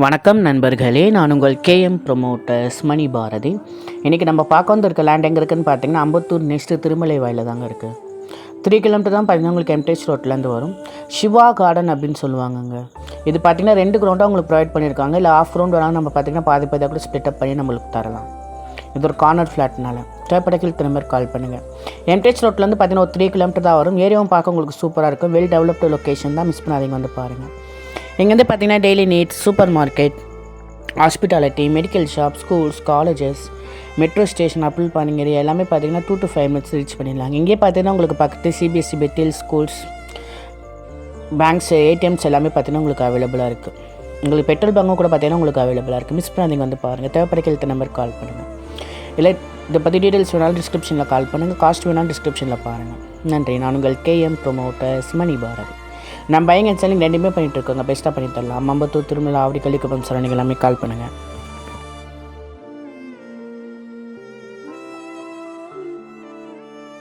வணக்கம் நண்பர்களே, நான் உங்கள் கேஎம் ப்ரொமோட்டர்ஸ் மணி பாரதி. இன்றைக்கி நம்ம பார்க்க வந்திருக்க லேண்ட் எங்கே இருக்குதுன்னு பார்த்தீங்கன்னா, அம்பத்தூர் நெக்ஸ்ட்டு திருமலை வாயில் தாங்க இருக்குது. 3 கிலோமீட்டர் தான் பார்த்தீங்கன்னா உங்களுக்கு எம்டேஜ் ரோட்லேருந்து வரும். சிவா கார்டன் அப்படின்னு சொல்லுவாங்கங்க. இது பார்த்திங்கன்னா 2 கிரவுண்டாக உங்களுக்கு ப்ரொவைட் பண்ணியிருக்காங்க. இல்லை ஆஃப் கிரவுண்ட் வேணாலும் நம்ம பார்த்திங்கன்னா பாதி பாதியாக கூட ஸ்ப்ளிட் அப் பண்ணி நம்மளுக்கு தரலாம். இது ஒரு கார்னர் ஃப்ளாட்னால தேவைப்படக்கில் திரும்ப கால் பண்ணுங்கள். எம்டேஜ் ரோட்லேருந்து பார்த்தீங்கன்னா ஒரு 3 கிலோமீட்டர் தான் வரும். ஏரியாவும் பார்க்க உங்களுக்கு சூப்பராக இருக்கும். வெல் டெவலப்டு லொக்கேஷன் தான், மிஸ் பண்ணாதீங்க, வந்து பாருங்கள். இங்கேருந்து பார்த்தீங்கன்னா daily needs, super market, hospitality, medical shop, schools, colleges, metro station, Apple pawning area எல்லாமே பார்த்தீங்கன்னா 2 to 5 minutes ரீச் பண்ணிடலாம். இங்கே பார்த்தீங்கன்னா உங்களுக்கு பக்கத்து சிபிஎஸ்சி பெட்டில் ஸ்கூல்ஸ், பேங்க்ஸ், ஏடிஎம்ஸ் எல்லாமே பார்த்தீங்கன்னா உங்களுக்கு அவைலபிளாக இருக்குது. உங்களுக்கு பெட்ரோல் பங்கும் கூட பார்த்தீங்கன்னா உங்களுக்கு அவைலபிளாக இருக்குது. மிஸ் பண்ணாதீங்க, வந்து பாருங்கள். தேவைப்படுற நம்பருக்கு கால் பண்ணுங்கள். இல்லை இதை பற்றி டீட்டெயில்ஸ் வேணாலும் டிஸ்கிரிப்ஷனில் கால் பண்ணுங்கள். காஸ்ட் வேணாலும் டிஸ்கிரிப்ஷனில் பாருங்கள். நன்றி. நான் உங்கள் கேஎம் ப்ரொமோட்டர்ஸ் மணி பாரதி. நம்ம பையிங் அண்ட் செல்லிங் ரெண்டுமே பண்ணிகிட்டு இருக்கோங்க. பெஸ்ட்டாக பண்ணி தரலாம். அம்பத்தூர், திருமலை, ஆவடி, கள்ளிக்குப்பம், சரணிகள் எல்லாமே கால் பண்ணுங்கள்.